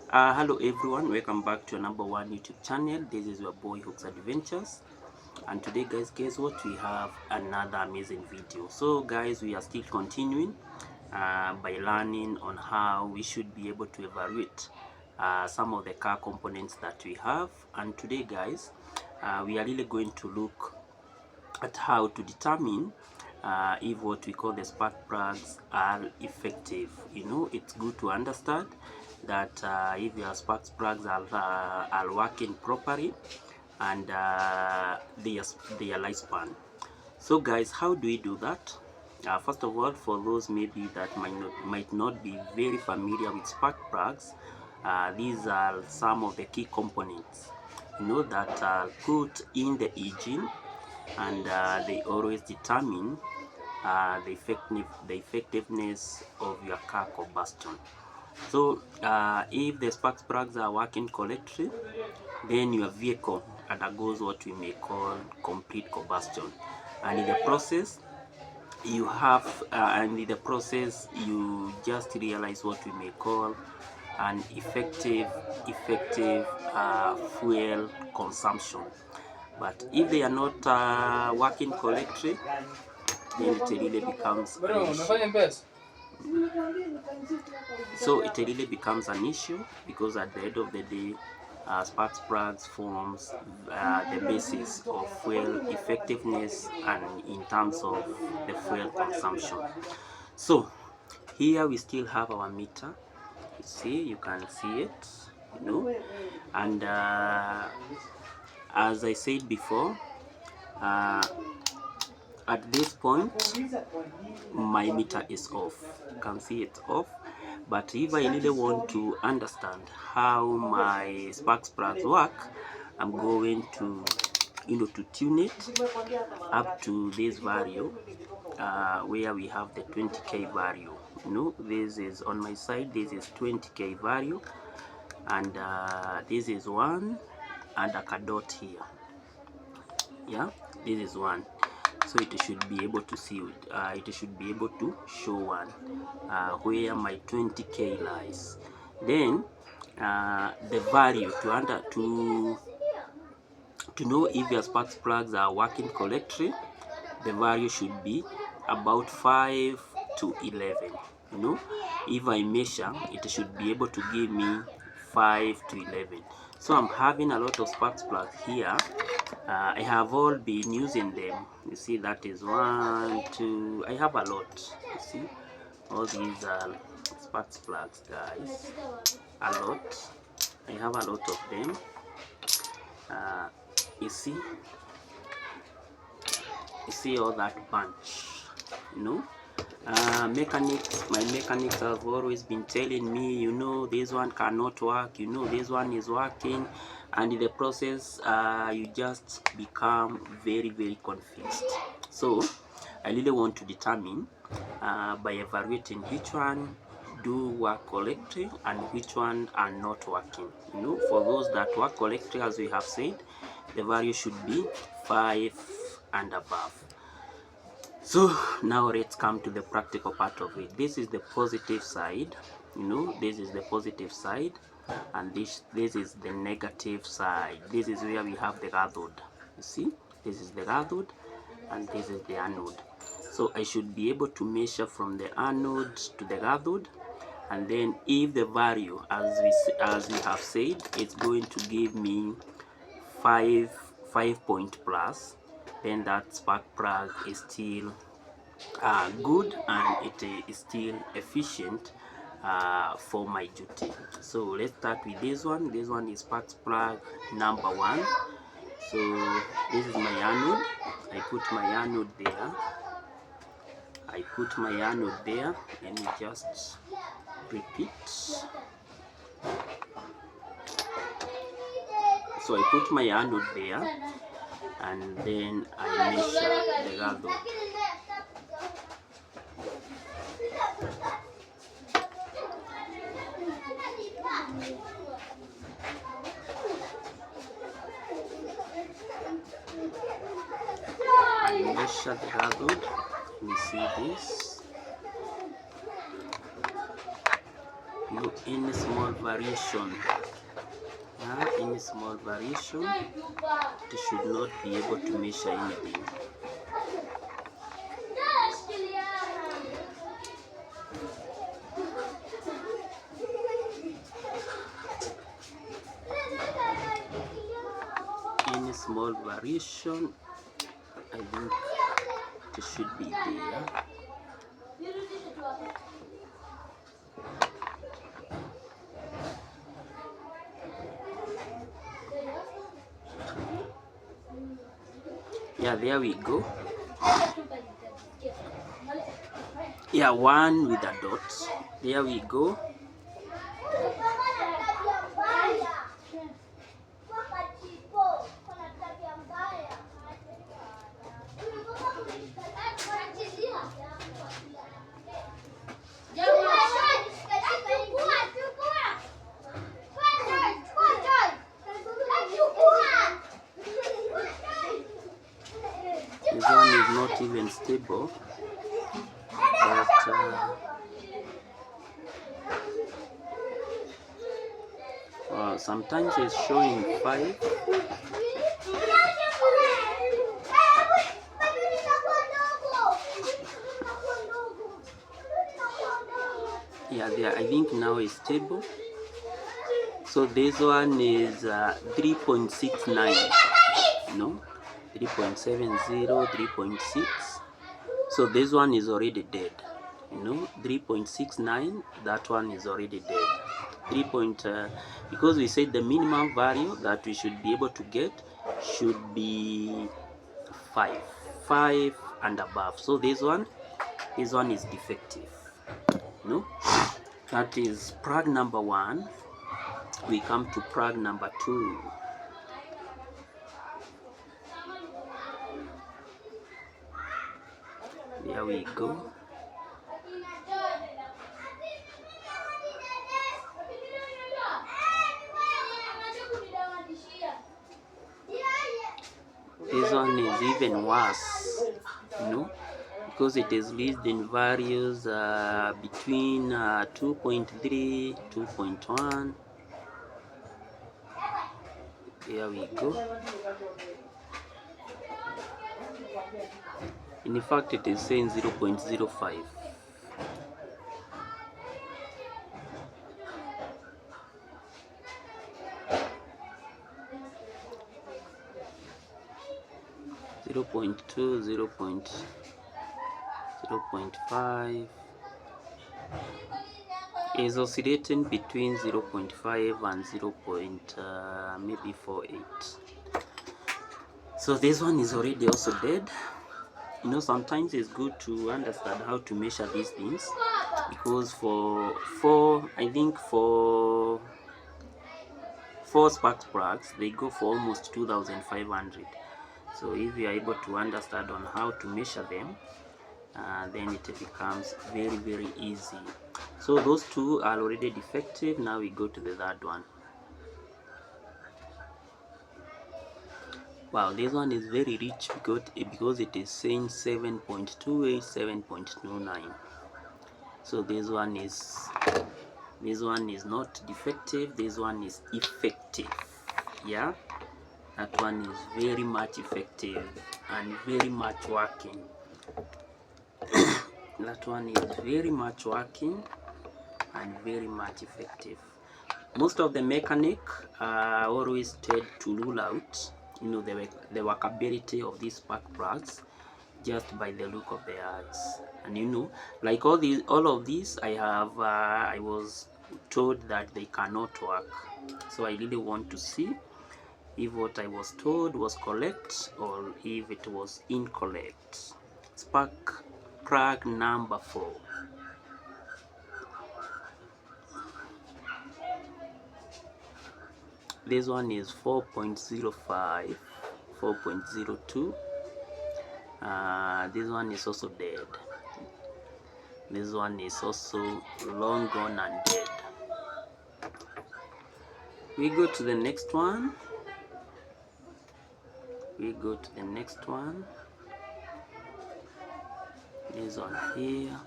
Hello everyone, welcome back to our number one YouTube channel. This is your boy Hooks Adventures, and today guess what, we have another amazing video. So guys, we are still continuing by learning on how we should be able to evaluate some of the car components that we have. And today guys, we are really going to look at how to determine if what we call the spark plugs are effective. It's good to understand that if your spark plugs are working properly and their lifespan. So guys, how do we do that? First of all, for those maybe that might not be very familiar with spark plugs, these are some of the key components that are put in the engine, and they always determine the effectiveness of your car combustion. So if the spark plugs are working correctly, then your vehicle undergoes what we may call complete combustion, and in the process you just realize what we may call an effective fuel consumption. But if they are not working correctly, then it really becomes an issue. So it really becomes an issue, because at the end of the day, spark plugs forms the basis of fuel effectiveness and in terms of the fuel consumption. So here we still have our meter. You can see it, and as I said before, at this point my meter is off. You can see it's off. But if I really want to understand how my spark plugs work, I'm going to to tune it up to this value, where we have the 20k value. This is on my side, this is 20k value, and this is one, and a dot here. Yeah, this is one. So it should be able to see it should be able to show one, where my 20k lies. Then the value to know if your spark plugs are working correctly, the value should be about 5 to 11. If I measure, it should be able to give me 5 to 11. So I'm having a lot of spark plugs here. I have all been using them. You see, that is 1, 2. I have a lot. You see, all these are spark plugs, guys. A lot. I have a lot of them. You see all that bunch. My mechanics have always been telling me, this one cannot work, this one is working, and in the process you just become very, very confused. So I really want to determine by evaluating which one do work correctly and which one are not working. For those that work correctly, as we have said, the value should be 5 and above. So now let's come to the practical part of it. This is the positive side. This is the positive side, and this is the negative side. This is where we have the cathode. You see, this is the cathode and this is the anode. So I should be able to measure from the anode to the cathode, and then if the value, as we have said, it's going to give me 5 point plus, then that spark plug is still good, and it is still efficient for my duty. So let's start with this one. This one is spark plug number 1. So this is my anode. I put my anode there. Let me just repeat. So I put my anode there, and then I measure the cathode. I measure the cathode. We see this. know, any small variation, any small variation, it should not be able to measure anything. Any small variation, I think it should be there. Yeah, there we go. Yeah, one with a dot. There we go. This one is not even stable, but sometimes it's showing 5. Yeah, there, I think now is stable. So this one is 3.69, no, 3.70, 3.6. So this one is already dead, 3.69, that one is already dead. Because we said the minimum value that we should be able to get should be 5 and above. So this one is defective. That is plug number 1. We come to plug number 2. There we go. This one is even worse, because it is least in values between 2.3, 2.1. Here we go. In fact, it is saying 0.05. Zero 0.2, 0.5 is oscillating between 0.5 and 0.48. So this one is already also dead. Sometimes it's good to understand how to measure these things, because for 4 spark plugs, they go for almost 2,500. So if you are able to understand on how to measure them, then it becomes very, very easy. So those 2 are already defective. Now we go to the third one. Wow, this one is very rich because it is saying 7.28, 7.29. So this one is not defective. This one is effective. Yeah, that one is very much effective and very much working. That one is very much working and very much effective. Most of the mechanic always tend to rule out the workability of these spark plugs just by the look of their eyes. And like all of these, I was told that they cannot work. So I really want to see if what I was told was correct or if it was incorrect. Spark plug number 4. This one is 4.05, 4.02. This one is also dead. This one is also long gone and dead. We go to the next one. This one here.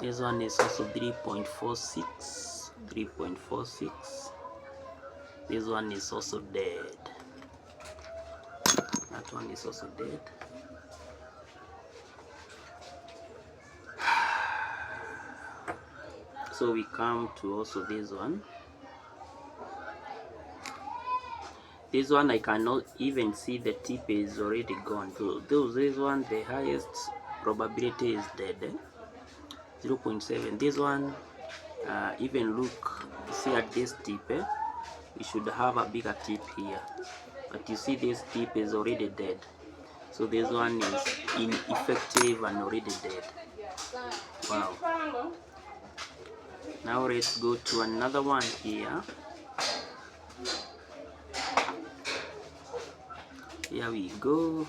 This one is also 3.46. 3.46. This one is also dead. That one is also dead. So we come to also this one. This one I cannot even see, the tip is already gone. So this one, the highest probability is dead. 0.7. This one, even look, see at this tip. We should have a bigger tip here, but you see this tip is already dead. So this one is ineffective and already dead. Wow. Now let's go to another one here. Here we go.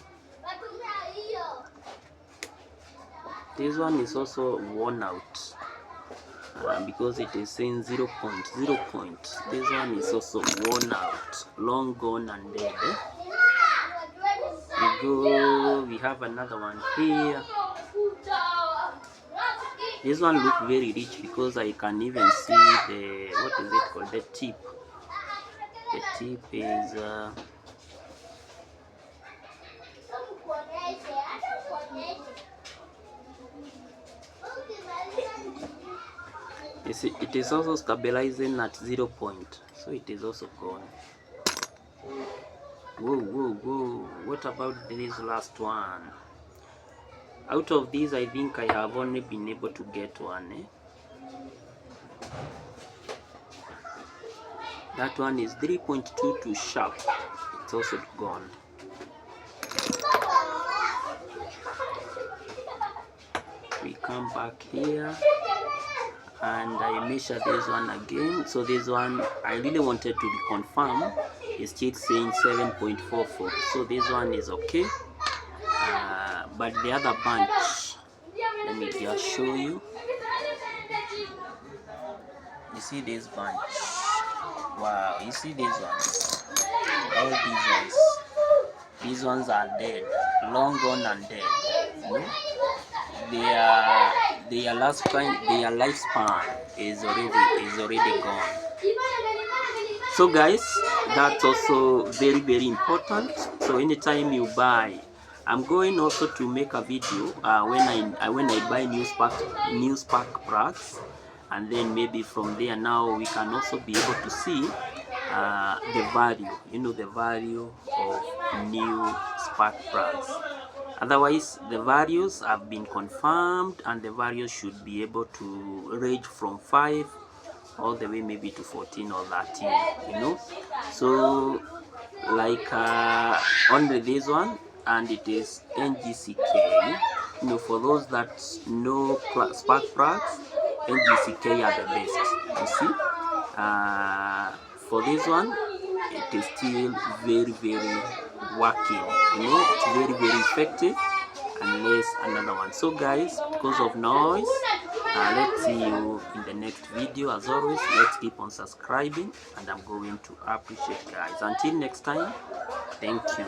This one is also worn out because it is saying 0.0. This one is also worn out, long gone and dead. We have another one here. This one look very rich because I can even see the, what is it called, the tip. The tip is you see, it is also stabilizing at 0 point, so it is also gone. Whoa, what about this last one? Out of these, I think I have only been able to get one. That one is 3.22 sharp. It's also gone. We come back here and I measure this one again. So this one I really wanted to be confirmed. It's still saying 7.44. So this one is okay. But the other bunch, let me just show you. You see this bunch? Wow, you see these ones? All these ones. These ones are dead, long gone and dead. Their lifespan is already gone. So guys, that's also very important. So anytime you buy, I'm going also to make a video when I buy new spark plugs, and then maybe from there now we can also be able to see the value, the value of new spark plugs. Otherwise, the values have been confirmed, and the values should be able to range from 5 all the way maybe to 14 or 13, So like only this one, and it is NGCK. For those that know spark plugs, NGCK are the best. You see, for this one, it is still very working. It's very effective, unless another one. So guys, because of noise, let's see you in the next video. As always, let's keep on subscribing, and I'm going to appreciate, guys. Until next time, thank you.